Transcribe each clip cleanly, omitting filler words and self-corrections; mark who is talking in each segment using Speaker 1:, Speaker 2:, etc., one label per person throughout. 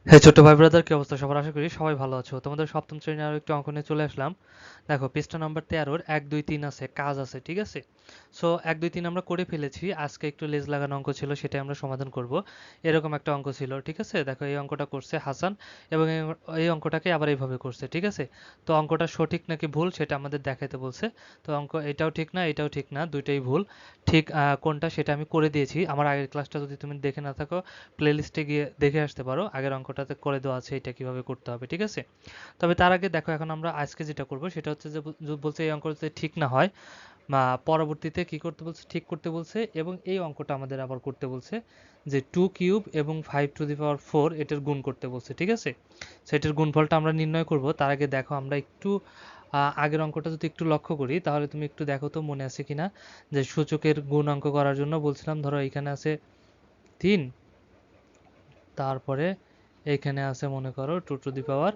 Speaker 1: হ্যাঁ ছোট ভাই ব্রাদার, কি অবস্থা সবার? আশা করি সবাই ভালো আছো। তোমাদের সপ্তম শ্রেণীর আরো একটু অঙ্ক নিয়ে চলে আসলাম। দেখো পৃষ্ঠা নাম্বার 13 এক দুই তিন আছে, কাজ আছে, ঠিক আছে। সো এক দুই তিন আমরা করে ফেলেছি। আজকে একটু লেজ লাগানো অঙ্ক ছিল, সেটাই আমরা সমাধান করব। এরকম একটা অঙ্ক ছিল, ঠিক আছে। দেখো এই অঙ্কটা করছে হাসান, এবং এই অঙ্কটাকে আবার এইভাবে করছে, ঠিক আছে। তো অঙ্কটা সঠিক নাকি ভুল সেটা আমাদের দেখাতে বলছে। তো অঙ্ক এটাও ঠিক না, এটাও ঠিক না, দুইটাই ভুল। ঠিক কোনটা সেটা আমি করে দিয়েছি। আমার আগের ক্লাসটা যদি তুমি দেখে না থাকো, প্লেলিস্টে গিয়ে দেখে আসতে পারো। আগের অঙ্কটাতে করে দেওয়া আছে এটা কিভাবে করতে হবে, ঠিক আছে। তবে তার আগে দেখো, এখন আমরা আজকে যেটা করব সেটা হচ্ছে যে বলছে এই অঙ্কটা যদি ঠিক না হয় বা পরবর্তীতে কি করতে বলছে, ঠিক করতে বলছে। এবং এই অঙ্কটা আমাদের আবার করতে বলছে যে 2 কিউব এবং 5 টু দি পাওয়ার 4 এটার গুণ করতে বলছে, ঠিক আছে। সেটার গুণফলটা আমরা নির্ণয় করব। তার আগে দেখো আমরা একটু আগের অঙ্কটা যদি একটু লক্ষ্য করি, তাহলে তুমি একটু দেখো তো মনে আছে কিনা, যে সূচকের গুণ অঙ্ক করার জন্য বলছিলাম। ধরো এখানে আছে 3, তারপরে এইখানে আছে মনে করো 2 টু দি পাওয়ার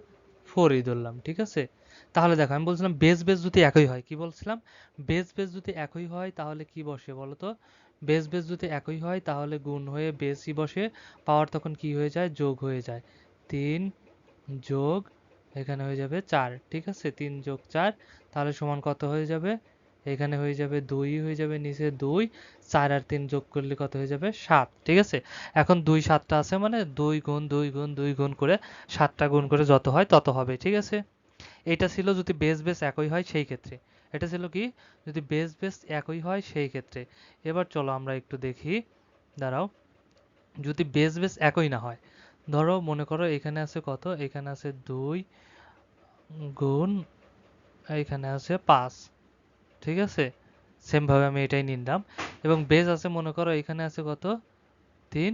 Speaker 1: 4ই ধরলাম, ঠিক আছে। তাহলে দেখো আমি বলছিলাম বেস বেস যদি একই হয়, কি বলছিলাম, বেস বেস যদি একই হয় তাহলে কি বসে বলো তো। বেস বেস যদি একই হয় তাহলে গুণ হয়ে বেসই বসে, পাওয়ার তখন কি হয়ে যায়, যোগ হয়ে যায়। 3 যোগ এখানে হয়ে যাবে 4, ঠিক আছে। 3 যোগ 4 তাহলে সমান কত হয়ে যাবে, এখানে হয়ে যাবে 2, হয়ে যাবে নিচে 2, 4 আর 3 যোগ করলে কত হয়ে যাবে, 7, ঠিক আছে। এখন 2 7টা আছে, মানে 2 গুণ 2 গুণ 2 গুণ করে 7টা গুণ করে যত হয় তত হবে, ঠিক আছে। এটা ছিল যদি বেস বেস একই হয় সেই ক্ষেত্রে। এটা ছিল কি, যদি বেস বেস একই হয় সেই ক্ষেত্রে। এবার চলো আমরা একটু দেখি, দাঁড়াও। যদি বেস বেস একই না হয়, ধরো মনে করো এখানে আছে কত, এখানে আছে 2 গুণ এইখানে আছে 5, ঠিক আছে। সেম ভাবে আমি এটাই নিলাম। এবং বেস আছে মনে করো এখানে আছে কত, 3,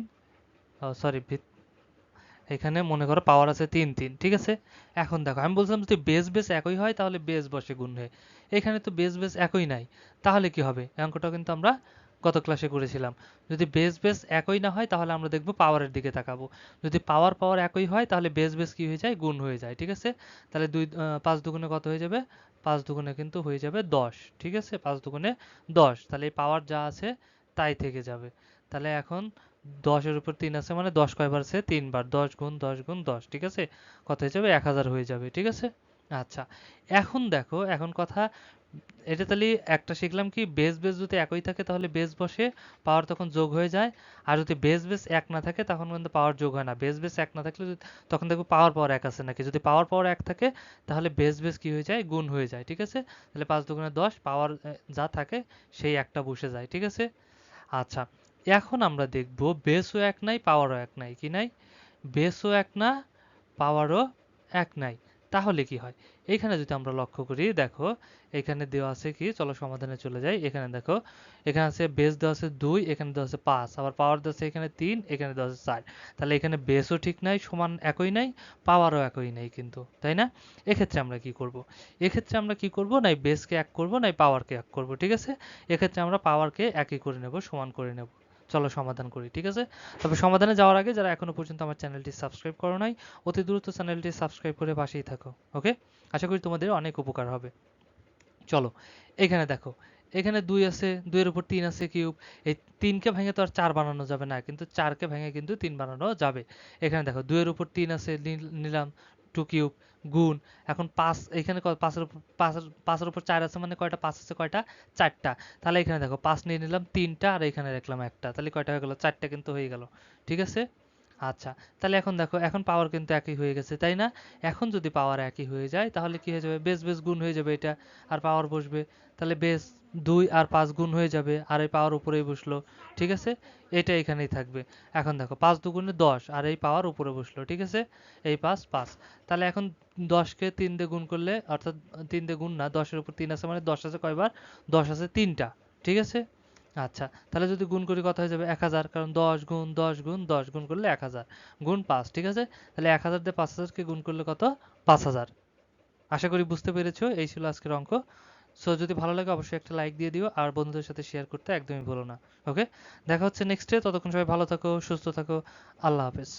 Speaker 1: সরি, এখানে মনে করো পাওয়ার আছে 3 3, ঠিক আছে। এখন দেখো আমি বলছিলাম যদি বেস বেস একই হয় তাহলে বেস বসে গুণ হয়ে, এখানে তো বেস বেস একই নাই। তাহলে কি হবে, এই অঙ্কটা কিন্তু আমরা গত ক্লাসে করেছিলাম। যদি বেস বেস একই না হয় তাহলে আমরা দেখব পাওয়ারের দিকে তাকাবো। যদি পাওয়ার পাওয়ার একই হয় তাহলে বেস বেস কি হয়ে যায়, গুণ হয়ে যায়, ঠিক আছে। তাহলে 5 দুগুণে কত হয়ে যাবে, 5 দুগুণে কিন্তু হয়ে যাবে 10, ঠিক আছে। 5 দুগুণে 10, তাহলে এই পাওয়ার যা আছে তাই থেকে যাবে। তাহলে এখন 10-এর উপর 3 আছে, মানে 10 কয়বার আছে, 3 বার। 10 গুণ 10 গুণ 10, ঠিক আছে। কত হয়ে যাবে, 1000 হয়ে যাবে, ঠিক আছে। আচ্ছা, এখন দেখো, এখন কথা, এটা তাহলে একটা শিখলাম কি, বেস বেস যদি একই থাকে তাহলে বেস বসে, পাওয়ার তখন যোগ হয়ে যায়। আর যদি বেস বেস এক না থাকে তখন কিন্তু পাওয়ার যোগ হয় না। বেস বেস এক না থাকলে তখন দেখবো পাওয়ার পাওয়ার এক আছে নাকি, যদি পাওয়ার পাওয়ার এক থাকে তাহলে বেস বেস কি হয়ে যায়, গুণ হয়ে যায়, ঠিক আছে। তাহলে 5 দুগুণে 10, পাওয়ার যা থাকে সেই একটা বসে যায়, ঠিক আছে। আচ্ছা, এখন আমরা দেখব বেসও এক নাই, পাওয়ারও এক নাই, কি নাই, বেসও এক না, পাওয়ারও এক নাই। তাহলে কি হয়, এখানে যদি আমরা লক্ষ্য করি, দেখো এখানে দেওয়া আছে কি, চলো সমাধানে চলে যাই। এখানে দেখো, এখানে আছে বেস দেওয়া আছে 2, এখানে দেওয়া আছে 5, আবার পাওয়ার দেওয়া আছে এখানে 3, এখানে দেওয়া আছে 4। তাহলে এখানে বেসও ঠিক নাই, সমান একই নাই, পাওয়ারও একই নাই কিন্তু, তাই না। এক্ষেত্রে আমরা কি করব, এক্ষেত্রে আমরা কি করব, নাই বেসকে এক করব নাই পাওয়ারকে এক করব, ঠিক আছে। এক্ষেত্রে আমরা পাওয়ারকে একই করে নেব, সমান করে নেব। চলো সমাধান করি, ঠিক আছে। তবে সমাধানে যাওয়ার আগে যারা এখনো পর্যন্ত আমার চ্যানেলটি সাবস্ক্রাইব করো নাই, অতি দ্রুত চ্যানেলটি সাবস্ক্রাইব করে পাশেই থাকো। ওকে, আশা করি তোমাদের অনেক উপকার হবে। চলো, এখানে দেখো, এখানে 2 আছে, 2 এর উপর 3 আছে কিউব। এই 3 কে ভেঙে তো আর 4 বানানো যাবে না, কিন্তু 4 কে ভেঙে কিন্তু 3 বানানো যাবে। এখানে দেখো 2 এর উপর 3 আছে, নিলাম 2 কিউব, গুণ। এখন 5, এখানে 5 এর উপর 5 এর উপর 4 আছে, মানে কয়টা 5 আছে, কয়টা, 4টা। তাহলে এখানে দেখো 5 নিয়ে নিলাম 3টা, আর এখানে রাখলাম একটা, তাহলে কয়টা হয়ে গেল, 4টা কিন্তু হয়ে গেল, ঠিক আছে। আচ্ছা, তাহলে এখন দেখো, এখন পাওয়ার কিন্তু একই হয়ে গেছে, তাই না। এখন যদি পাওয়ার একই হয়ে যায় তাহলে কি হয়ে যাবে, বেস বেস গুণ হয়ে যাবে এটা, আর পাওয়ার বসবে। তাহলে বেস 2 আর 5 গুণ হয়ে যাবে, আর এই পাওয়ার উপরেই বসলো, ঠিক আছে। এটা এখানেই থাকবে। এখন দেখো 5 দুগুণে 10, আর এই পাওয়ার উপরে বসলো, ঠিক আছে। এই 5 5, তাহলে এখন 10কে 3 দিয়ে গুণ করলে, অর্থাৎ 3 দিয়ে গুণ না, 10 এর উপর 3 আছে, মানে 10 আছে কয়বার, 10 আছে 3টা, ঠিক আছে। আচ্ছা, তাহলে যদি গুণ করি কত হয়ে যাবে, 1000, কারণ 10 গুণ 10 গুণ 10 গুণ করলে 1000, গুণ 5, ঠিক আছে। তাহলে 1000 দিয়ে 5000কে গুণ করলে কত, 5000। আশা করি বুঝতে পেরেছো, এই ছিল আজকের অঙ্ক। সো যদি ভালো লাগে অবশ্যই একটা লাইক দিয়ে দিও, আর বন্ধুদের সাথে শেয়ার করতে একদমই ভুলো না। ওকে, দেখা হচ্ছে নেক্সটে, ততক্ষণ সবাই ভালো থাকো, সুস্থ থাকো, আল্লাহ হাফেজ।